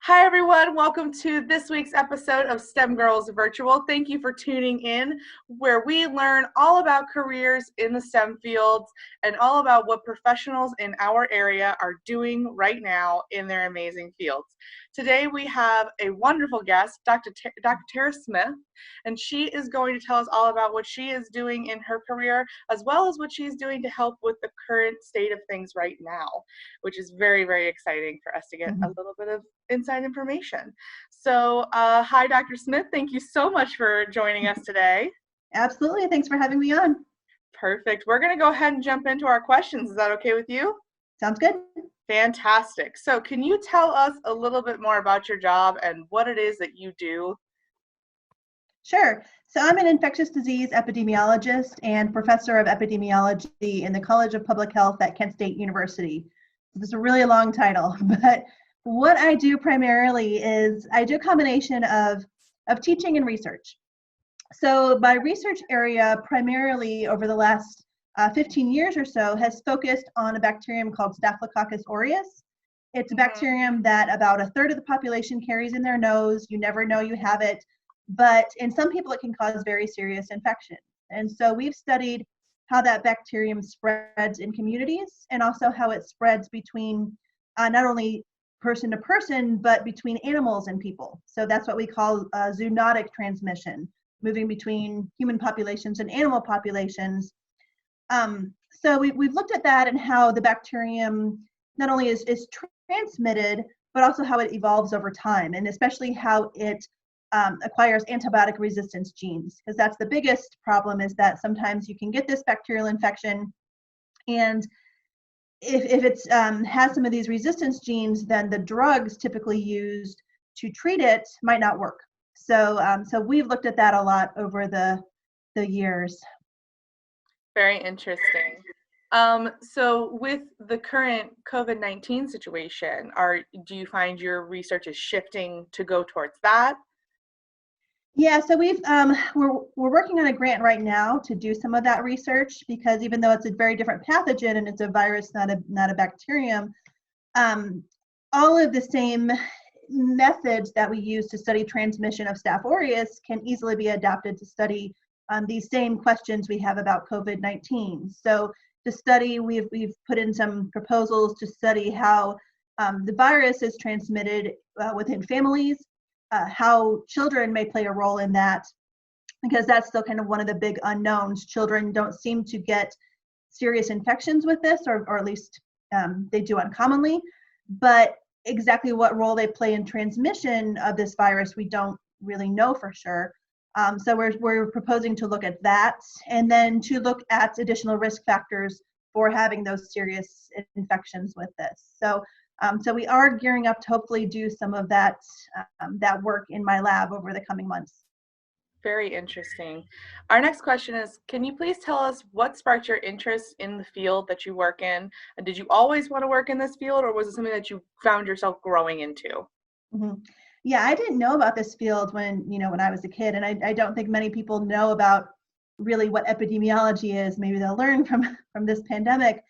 Hi everyone, welcome to this week's episode of STEMgirls Virtual. Thank you for tuning in, where we learn all about careers in the STEM fields and all about what professionals in our area are doing right now in their amazing fields. Today we have a wonderful guest, Dr. Tara Smith, and she is going to tell us all about what she is doing in her career, as well as what she's doing to help with the current state of things right now, which is very, very exciting for us to get a little bit of inside information. So hi, Dr. Smith. Thank you so much for joining us today. Absolutely. Thanks for having me on. Perfect. We're going to go ahead and jump into our questions. Is that okay with you? Sounds good. Fantastic. So can you tell us a little bit more about your job and what it is that you do? Sure. So I'm an infectious disease epidemiologist and professor of epidemiology in the College of Public Health at Kent State University. This is a really long title, but what I do primarily is I do a combination of teaching and research. So my research area primarily over the last 15 years or so has focused on a bacterium called Staphylococcus aureus. It's a bacterium that about a third of the population carries in their nose. You never know you have it, but in some people it can cause very serious infection. And so we've studied how that bacterium spreads in communities and also how it spreads between not only person to person, but between animals and people. So that's what we call zoonotic transmission, moving between human populations and animal populations. So we've looked at that and how the bacterium not only is transmitted, but also how it evolves over time, and especially how it acquires antibiotic resistance genes, because that's the biggest problem, is that sometimes you can get this bacterial infection, and if it has some of these resistance genes, then the drugs typically used to treat it might not work. So we've looked at that a lot over the years. Very interesting. So with the current COVID-19 situation, do you find your research is shifting to go towards that? Yeah, so we're working on a grant right now to do some of that research, because even though it's a very different pathogen and it's a virus, not a bacterium, all of the same methods that we use to study transmission of Staph aureus can easily be adapted to study these same questions we have about COVID-19. So to study, we've put in some proposals to study how the virus is transmitted within families, how children may play a role in that, because that's still kind of one of the big unknowns. Children don't seem to get serious infections with this, or at least they do uncommonly, but exactly what role they play in transmission of this virus, we don't really know for sure. So we're proposing to look at that, and then to look at additional risk factors for having those serious infections with this. So we are gearing up to hopefully do some of that work in my lab over the coming months. Very interesting. Our next question is, can you please tell us what sparked your interest in the field that you work in? And did you always want to work in this field, or was it something that you found yourself growing into? Mm-hmm. Yeah, I didn't know about this field when I was a kid, and I don't think many people know about really what epidemiology is. Maybe they'll learn from this pandemic.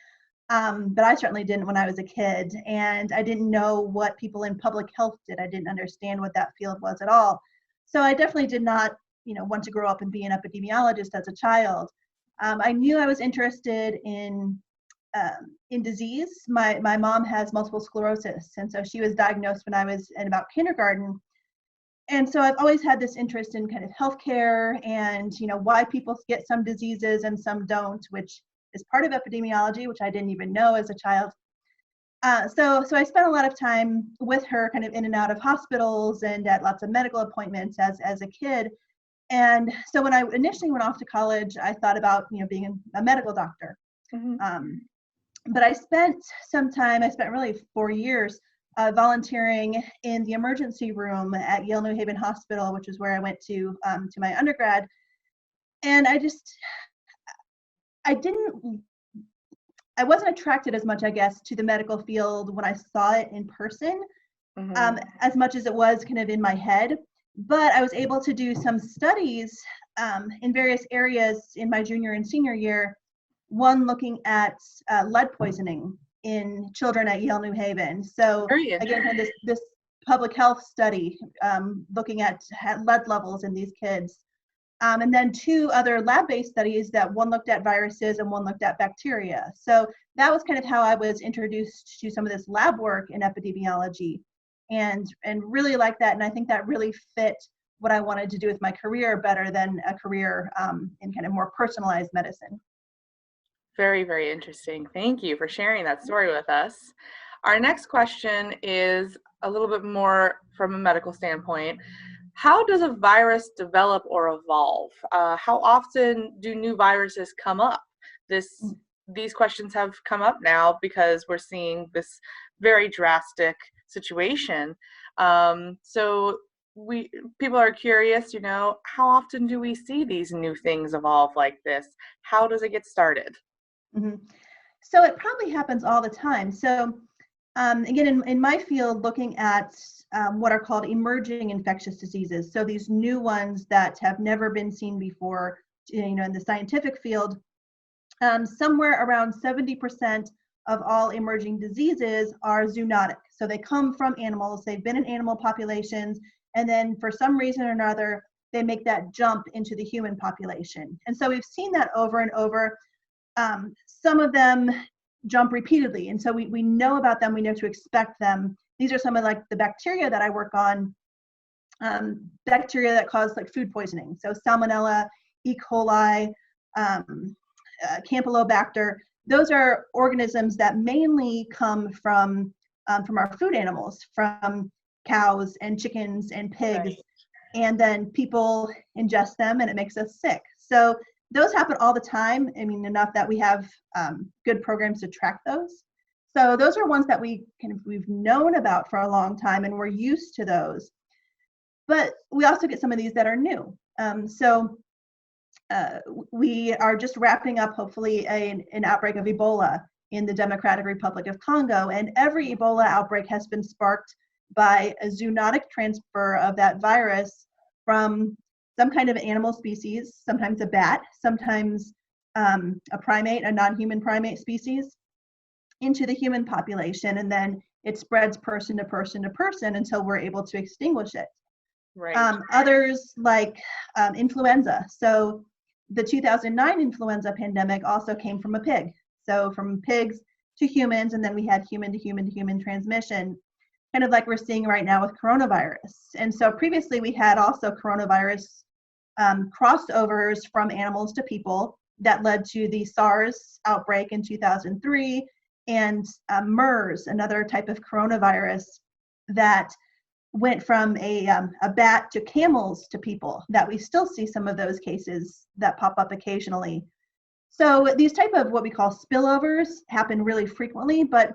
But I certainly didn't when I was a kid, and I didn't know what people in public health did. I didn't understand what that field was at all. So I definitely did not, want to grow up and be an epidemiologist as a child. I knew I was interested in disease. My mom has multiple sclerosis, and so she was diagnosed when I was in about kindergarten. And so I've always had this interest in kind of healthcare and, why people get some diseases and some don't, which is part of epidemiology, which I didn't even know as a child. So I spent a lot of time with her, kind of in and out of hospitals and at lots of medical appointments as a kid. And so when I initially went off to college, I thought about being a medical doctor. Mm-hmm. But I spent really 4 years volunteering in the emergency room at Yale New Haven Hospital, which is where I went to my undergrad. And I wasn't attracted as much, I guess, to the medical field when I saw it in person, mm-hmm. As much as it was kind of in my head. But I was able to do some studies in various areas in my junior and senior year, one looking at lead poisoning in children at Yale New Haven. So again, this public health study looking at lead levels in these kids. And then 2 other lab-based studies that one looked at viruses and one looked at bacteria. So that was kind of how I was introduced to some of this lab work in epidemiology, and really like that. And I think that really fit what I wanted to do with my career better than a career in kind of more personalized medicine. Very, very interesting. Thank you for sharing that story with us. Our next question is a little bit more from a medical standpoint. How does a virus develop or evolve? How often do new viruses come up? These questions have come up now because we're seeing this very drastic situation. So people are curious, how often do we see these new things evolve like this? How does it get started? Mm-hmm. So it probably happens all the time. So again, in my field, looking at what are called emerging infectious diseases. So these new ones that have never been seen before, in the scientific field, somewhere around 70% of all emerging diseases are zoonotic. So they come from animals, they've been in animal populations, and then for some reason or another, they make that jump into the human population. And so we've seen that over and over. Some of them jump repeatedly, and so we know about them, we know to expect them. These are some of like the bacteria that I work on, bacteria that cause like food poisoning. So Salmonella, E. coli, Campylobacter, those are organisms that mainly come from our food animals, from cows and chickens and pigs, right. And then people ingest them and it makes us sick. So those happen all the time. I mean, enough that we have good programs to track those. So those are ones that we've known about for a long time, and we're used to those. But we also get some of these that are new. We are just wrapping up, hopefully, an outbreak of Ebola in the Democratic Republic of Congo, and every Ebola outbreak has been sparked by a zoonotic transfer of that virus from some kind of animal species, sometimes a bat, sometimes a primate, a non-human primate species, into the human population, and then it spreads person to person to person until we're able to extinguish it. Right. Others like influenza. So the 2009 influenza pandemic also came from a pig. So from pigs to humans, and then we had human to human to human transmission, kind of like we're seeing right now with coronavirus. And so previously we had also coronavirus crossovers from animals to people that led to the SARS outbreak in 2003, and MERS, another type of coronavirus that went from a bat to camels to people, that we still see some of those cases that pop up occasionally. So these type of what we call spillovers happen really frequently, but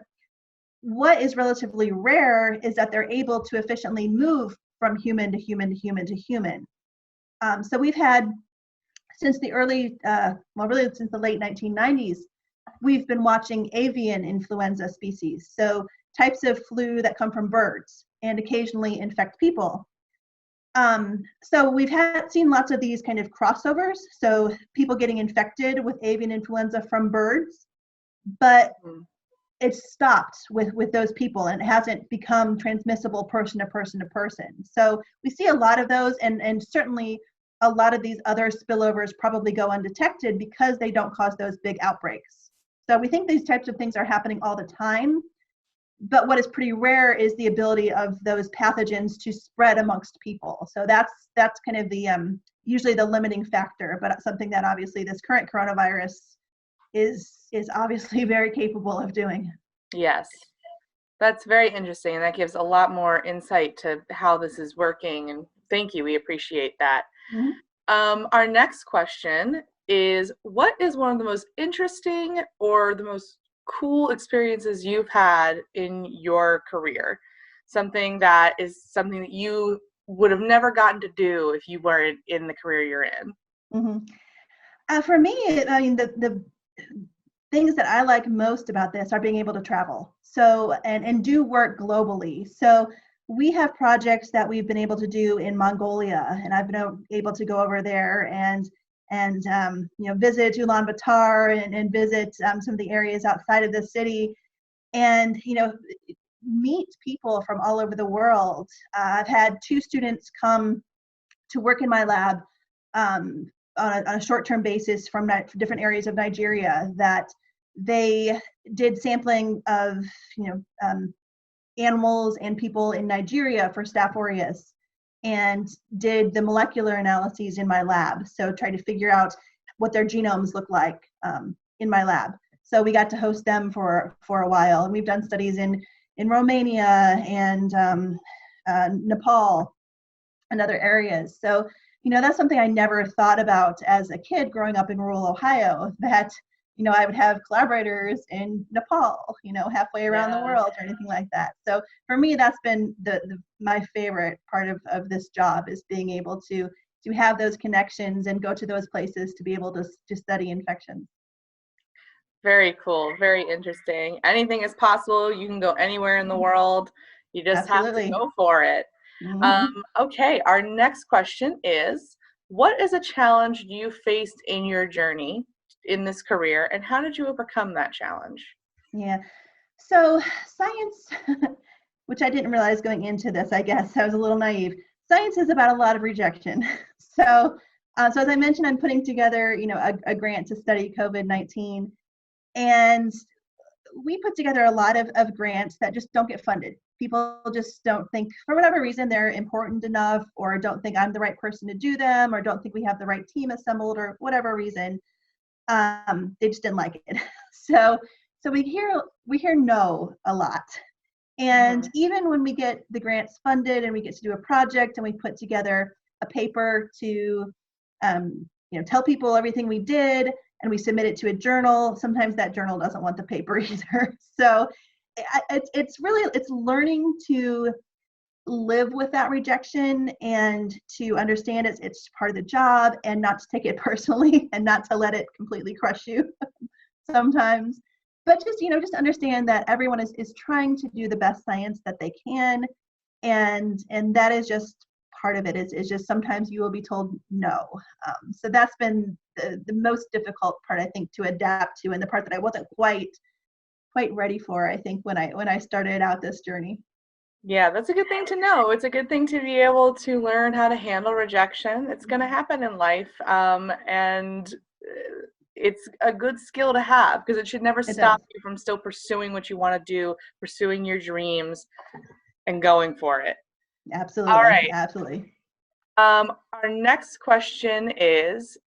what is relatively rare is that they're able to efficiently move from human to human to human to human. So we've had, since the since the late 1990s, we've been watching avian influenza species. So types of flu that come from birds and occasionally infect people. So we've seen lots of these kind of crossovers. So people getting infected with avian influenza from birds, but it's stopped with those people, and it hasn't become transmissible person to person to person. So we see a lot of those, and certainly a lot of these other spillovers probably go undetected because they don't cause those big outbreaks. So we think these types of things are happening all the time, but what is pretty rare is the ability of those pathogens to spread amongst people. So that's kind of the usually the limiting factor, but something that obviously this current coronavirus is obviously very capable of doing. Yes, that's very interesting, and that gives a lot more insight to how this is working, and thank you, we appreciate that. Mm-hmm. Our next question is, what is one of the most interesting or the most cool experiences you've had in your career? Something that you would have never gotten to do if you weren't in the career you're in. Mm-hmm. For me, I mean, the things that I like most about this are being able to travel. So, and do work globally. So we have projects that we've been able to do in Mongolia, and I've been able to go over there and visit Ulaanbaatar and visit some of the areas outside of the city. And, meet people from all over the world. I've had 2 students come to work in my lab on a short-term basis from different areas of Nigeria, that they did sampling of animals and people in Nigeria for Staph aureus, and did the molecular analyses in my lab. So tried to figure out what their genomes look like in my lab. So we got to host them for a while, and we've done studies in Romania and Nepal and other areas. So that's something I never thought about as a kid growing up in rural Ohio, that I would have collaborators in Nepal, halfway around the world or anything like that. So for me, that's been my favorite part of this job, is being able to have those connections and go to those places to be able to study infections. Very cool. Very interesting. Anything is possible. You can go anywhere in the world. You just Absolutely. have to go for it. Mm-hmm. Okay, our next question is, what is a challenge you faced in your journey in this career, and how did you overcome that challenge? Yeah. So science, which I didn't realize going into this, I guess I was a little naive. Science is about a lot of rejection. So as I mentioned, I'm putting together, a grant to study COVID-19, and we put together a lot of grants that just don't get funded. People just don't think, for whatever reason, they're important enough, or don't think I'm the right person to do them, or don't think we have the right team assembled, or whatever reason. They just didn't like it. So we hear no a lot. And even when we get the grants funded and we get to do a project and we put together a paper to tell people everything we did, and we submit it to a journal, sometimes that journal doesn't want the paper either. So it's learning to live with that rejection, and to understand it's part of the job, and not to take it personally, and not to let it completely crush you sometimes. But just understand that everyone is trying to do the best science that they can, and that is just part of it. Is just sometimes you will be told no. So that's been the most difficult part, I think, to adapt to, and the part that I wasn't quite ready for, I think, when I started out this journey. Yeah, that's a good thing to know. It's a good thing to be able to learn how to handle rejection. It's going to happen in life, and it's a good skill to have, because it should never stop you from still pursuing what you want to do, pursuing your dreams, and going for it. Absolutely. All right. Absolutely. Our next question is,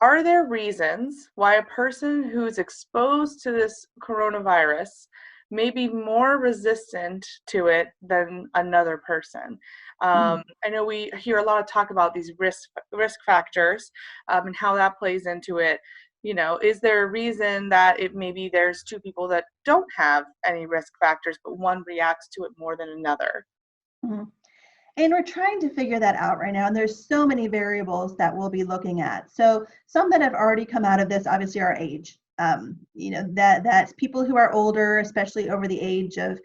are there reasons why a person who's exposed to this coronavirus may be more resistant to it than another person? I know we hear a lot of talk about these risk factors, and how that plays into it. Is there a reason that maybe there's 2 people that don't have any risk factors, but one reacts to it more than another? Mm-hmm. And we're trying to figure that out right now. And there's so many variables that we'll be looking at. So some that have already come out of this, obviously, are age. That's people who are older, especially over the age of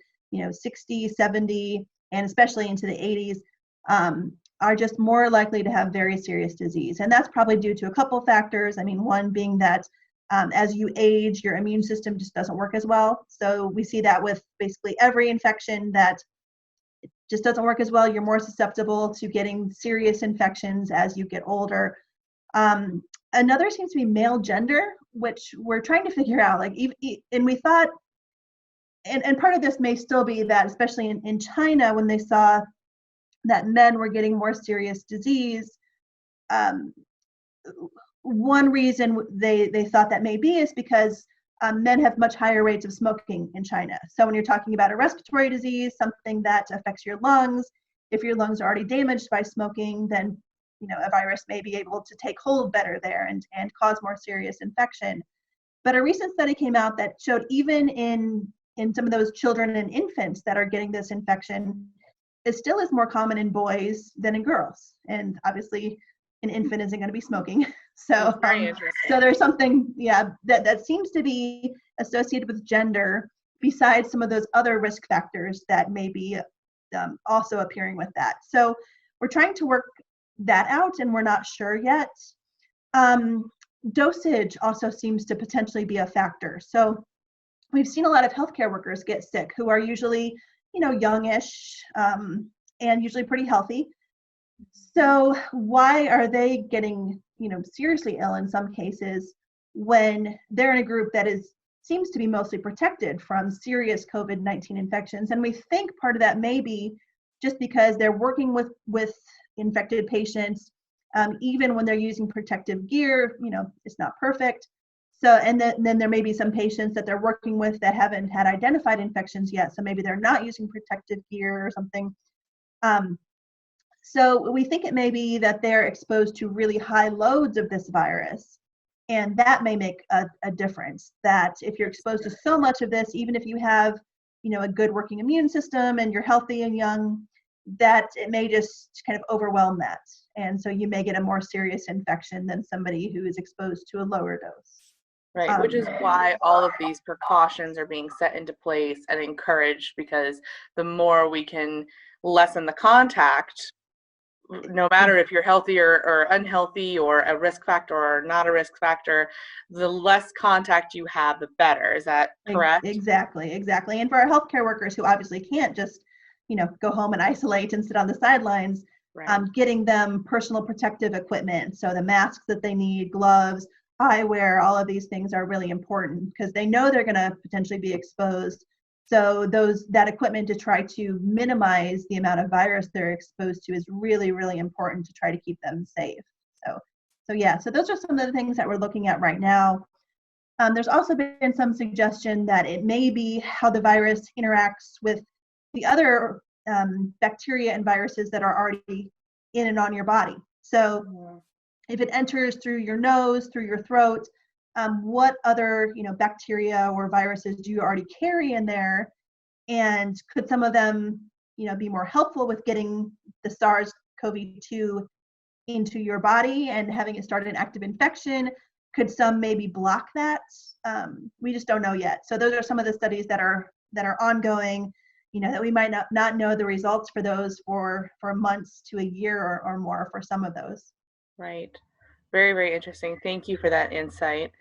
60, 70, and especially into the 80s, are just more likely to have very serious disease. And that's probably due to a couple factors. I mean, one being that as you age, your immune system just doesn't work as well. So we see that with basically every infection, that it just doesn't work as well. You're more susceptible to getting serious infections as you get older. Another seems to be male gender, which we're trying to figure out. And we thought, and part of this may still be that, especially in China, when they saw that men were getting more serious disease, one reason they thought that may be is because men have much higher rates of smoking in China. So when you're talking about a respiratory disease, something that affects your lungs, if your lungs are already damaged by smoking, then a virus may be able to take hold better there and cause more serious infection. But a recent study came out that showed even in some of those children and infants that are getting this infection, it still is more common in boys than in girls. And obviously, an infant isn't going to be smoking. So there's something, that seems to be associated with gender, besides some of those other risk factors that may be also appearing with that. So we're trying to work that out, and we're not sure yet. Dosage also seems to potentially be a factor. So we've seen a lot of healthcare workers get sick who are usually, youngish, and usually pretty healthy. So why are they getting, seriously ill in some cases when they're in a group that seems to be mostly protected from serious COVID-19 infections? And we think part of that may be just because they're working with infected patients, even when they're using protective gear, it's not perfect. So, and then there may be some patients that they're working with that haven't had identified infections yet. So maybe they're not using protective gear or something. So we think it may be that they're exposed to really high loads of this virus. And that may make a difference, that if you're exposed to so much of this, even if you have, a good working immune system and you're healthy and young, that it may just kind of overwhelm that. And so you may get a more serious infection than somebody who is exposed to a lower dose. Right, which is why all of these precautions are being set into place and encouraged, because the more we can lessen the contact, no matter if you're healthy or unhealthy or a risk factor or not a risk factor, the less contact you have, the better. Is that correct? Exactly. And for our healthcare workers who obviously can't just, go home and isolate and sit on the sidelines, right. Getting them personal protective equipment. So the masks that they need, gloves, eyewear, all of these things are really important because they know they're going to potentially be exposed. So that equipment to try to minimize the amount of virus they're exposed to is really, really important to try to keep them safe. So those are some of the things that we're looking at right now. There's also been some suggestion that it may be how the virus interacts with the other bacteria and viruses that are already in and on your body. So if it enters through your nose, through your throat, what other bacteria or viruses do you already carry in there, and could some of them be more helpful with getting the SARS-CoV-2 into your body and having it start an active infection? Could some maybe block that? We just don't know yet. So those are some of the studies that are ongoing, that we might not know the results for those for months to a year or more for some of those. Right. Very, very interesting. Thank you for that insight.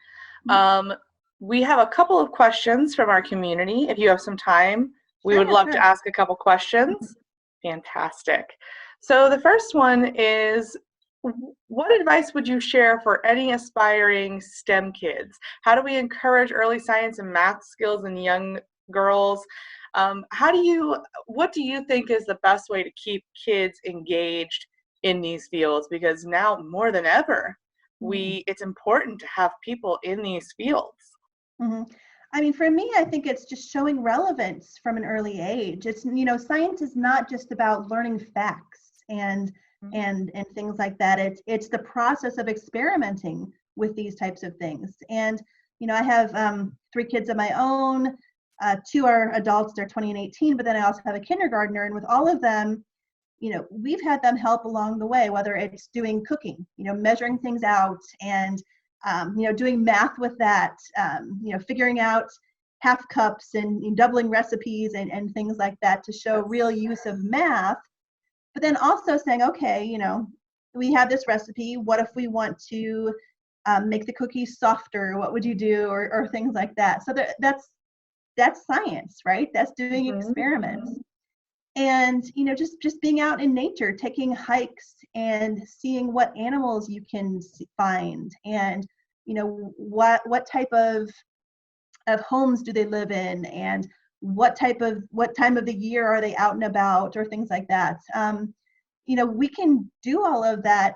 Mm-hmm. We have a couple of questions from our community. If you have some time, we would love to ask a couple questions. Fantastic. So the first one is, what advice would you share for any aspiring STEM kids? How do we encourage early science and math skills in young girls? What do you think is the best way to keep kids engaged in these fields? Because now more than ever, it's important to have people in these fields. Mm-hmm. I mean, for me, I think it's just showing relevance from an early age. It's, science is not just about learning facts and things like that. It's the process of experimenting with these types of things. And, I have 3 kids of my own. 2 are adults, they're 20 and 18, but then I also have a kindergartner. And with all of them, we've had them help along the way, whether it's doing cooking, measuring things out and, doing math with that, figuring out half cups and doubling recipes and things like that to show real use of math. But then also saying, okay, we have this recipe. What if we want to make the cookies softer? What would you do? Or things like that. So that's science, right? That's doing experiments. And just being out in nature, taking hikes and seeing what animals you can find, and what type of homes do they live in, and what time of the year are they out and about, or things like that. We can do all of that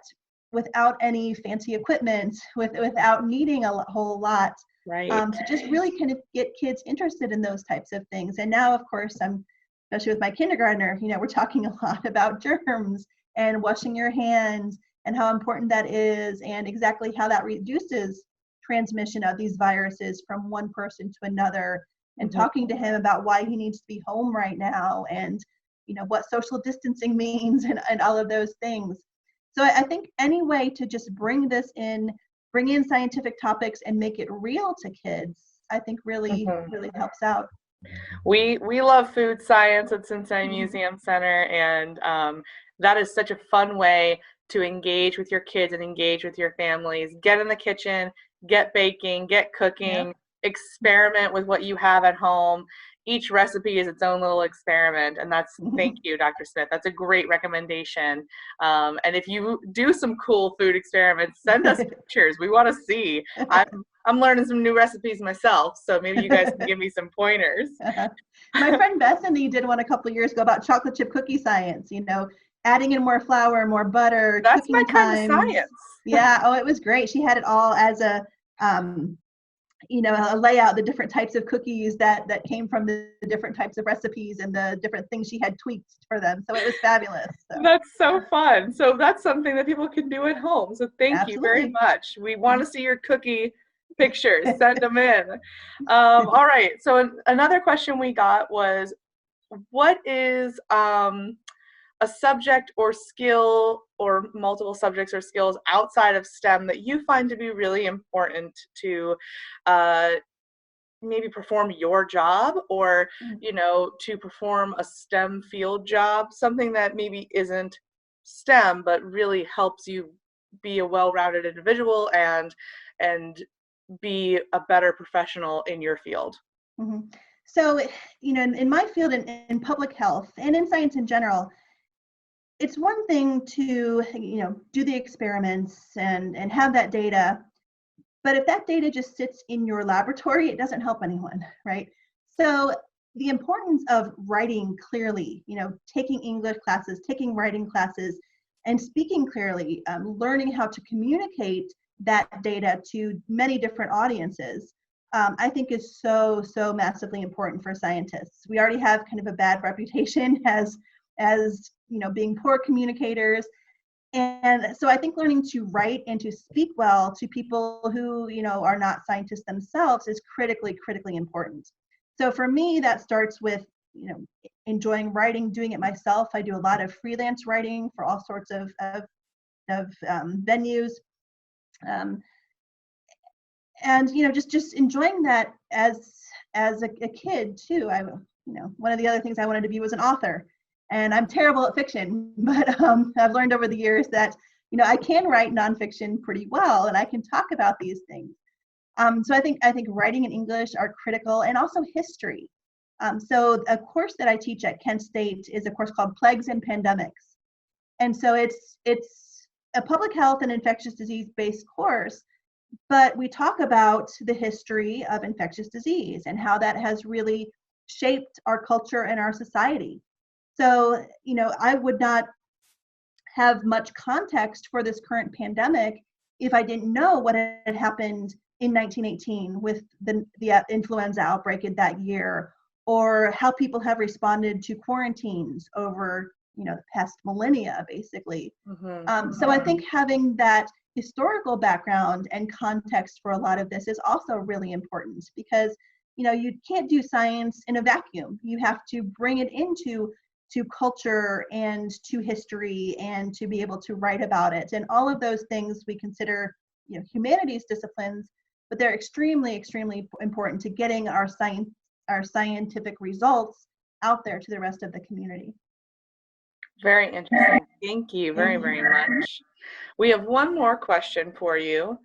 without any fancy equipment, without needing a whole lot. Right. To just really kind of get kids interested in those types of things. And now, of course, especially with my kindergartner, we're talking a lot about germs and washing your hands and how important that is, and exactly how that reduces transmission of these viruses from one person to another, and talking to him about why he needs to be home right now, and what social distancing means, and all of those things. So I think any way to just bring in scientific topics and make it real to kids, I think really helps out. We love food science at Cincinnati Museum Center, and that is such a fun way to engage with your kids and engage with your families. Get in the kitchen, get baking, get cooking. experiment with what you have at home. Each recipe is its own little experiment, and thank you, Dr. Smith. That's a great recommendation. And if you do some cool food experiments, send us pictures. We want to see. I'm learning some new recipes myself, so maybe you guys can give me some pointers. My friend Bethany did one a couple of years ago about chocolate chip cookie science, adding in more flour, more butter, That's cooking my kind of science. Yeah, oh, it was great. She had it all as a layout, the different types of cookies that came from the different types of recipes and the different things she had tweaked for them. So it was fabulous. So. That's so fun. So that's something that people can do at home. So thank you very much. We want to see your cookie pictures. Send them in. All right. So another question we got was, what is a subject or skill or multiple subjects or skills outside of STEM that you find to be really important to maybe perform your job, or to perform a STEM field job, something that maybe isn't STEM but really helps you be a well-rounded individual and be a better professional in your field? Mm-hmm. So, in my field, in public health and in science in general, it's one thing to, do the experiments and have that data, but if that data just sits in your laboratory, it doesn't help anyone, right? So the importance of writing clearly, taking English classes, taking writing classes, and speaking clearly, learning how to communicate that data to many different audiences, I think is so massively important for scientists. We already have kind of a bad reputation as being poor communicators. And so I think learning to write and to speak well to people who, are not scientists themselves is critically important. So for me, that starts with, enjoying writing, doing it myself. I do a lot of freelance writing for all sorts of venues. And, just enjoying that as a kid too. One of the other things I wanted to be was an author. And I'm terrible at fiction, but I've learned over the years that, I can write nonfiction pretty well, and I can talk about these things. So I think writing and English are critical, and also history. So a course that I teach at Kent State is a course called Plagues and Pandemics. And so it's a public health and infectious disease based course, but we talk about the history of infectious disease and how that has really shaped our culture and our society. So, I would not have much context for this current pandemic if I didn't know what had happened in 1918 with the influenza outbreak in that year, or how people have responded to quarantines over, the past millennia, basically. So I think having that historical background and context for a lot of this is also really important, because, you can't do science in a vacuum. You have to bring it into culture and to history and to be able to write about it. And all of those things we consider, humanities disciplines, but they're extremely important to getting our scientific results out there to the rest of the community. Very interesting. Thank you very much. We have one more question for you.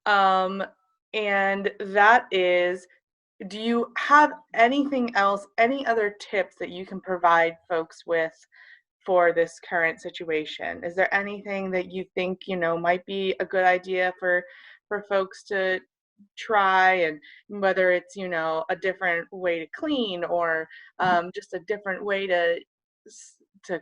And that is, do you have anything else, any other tips that you can provide folks with for this current situation? Is there anything that you think, might be a good idea for folks to try, and whether it's, a different way to clean, or just a different way to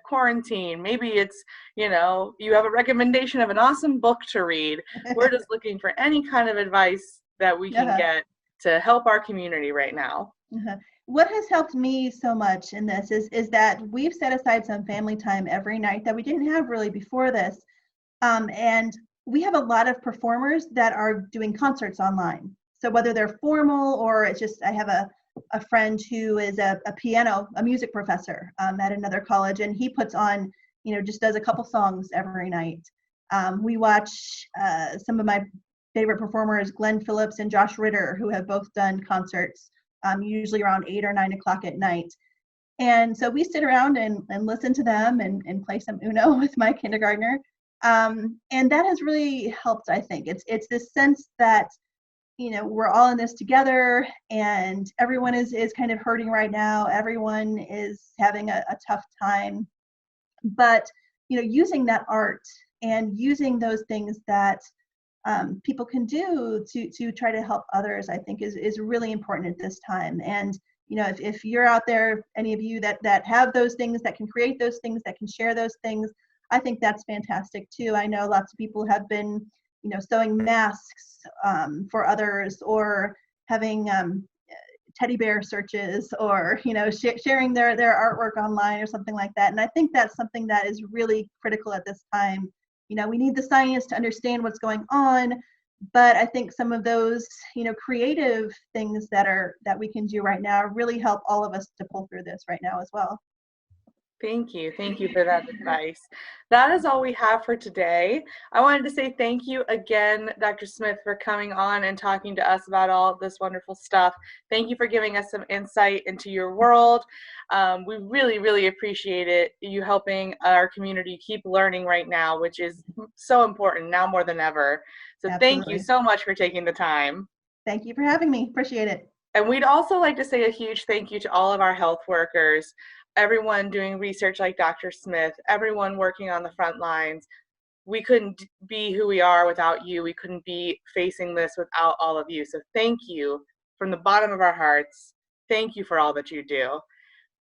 quarantine? Maybe it's, you have a recommendation of an awesome book to read. We're just looking for any kind of advice that we can get to help our community right now. What has helped me so much in this is that we've set aside some family time every night that we didn't have really before this. And we have a lot of performers that are doing concerts online. So whether they're formal, or it's just, I have a friend who is a music professor at another college, and he puts on, just does a couple songs every night. We watch some of my favorite performers, Glenn Phillips and Josh Ritter, who have both done concerts, usually around 8 or 9 o'clock at night. And so we sit around and listen to them and play some Uno with my kindergartner. And that has really helped, I think. It's this sense that we're all in this together, and everyone is kind of hurting right now. Everyone is having a tough time. But, using that art and using those things that people can do to try to help others, I think is really important at this time. And, if you're out there, any of you that have those things, that can create those things, that can share those things, I think that's fantastic too. I know lots of people have been, sewing masks for others, or having teddy bear searches, or sharing their artwork online or something like that. And I think that's something that is really critical at this time. We need the science to understand what's going on, but I think some of those creative things that we can do right now really help all of us to pull through this right now as well. Thank you. Thank you for that advice. That is all we have for today. I wanted to say thank you again, Dr. Smith, for coming on and talking to us about all of this wonderful stuff. Thank you for giving us some insight into your world. We really, really appreciate it, you helping our community keep learning right now, which is so important now more than ever. So Thank you so much for taking the time. Thank you for having me. Appreciate it. And we'd also like to say a huge thank you to all of our health workers, everyone doing research like Dr. Smith, everyone working on the front lines. We couldn't be who we are without you. We couldn't be facing this without all of you. So thank you from the bottom of our hearts. Thank you for all that you do.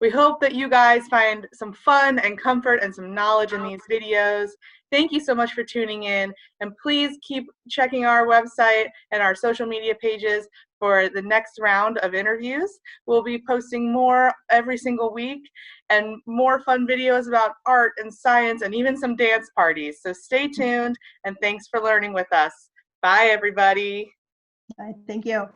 We hope that you guys find some fun and comfort and some knowledge in these videos. Thank you so much for tuning in, and please keep checking our website and our social media pages for the next round of interviews. We'll be posting more every single week, and more fun videos about art and science and even some dance parties. So stay tuned, and thanks for learning with us. Bye, everybody. Bye. Thank you.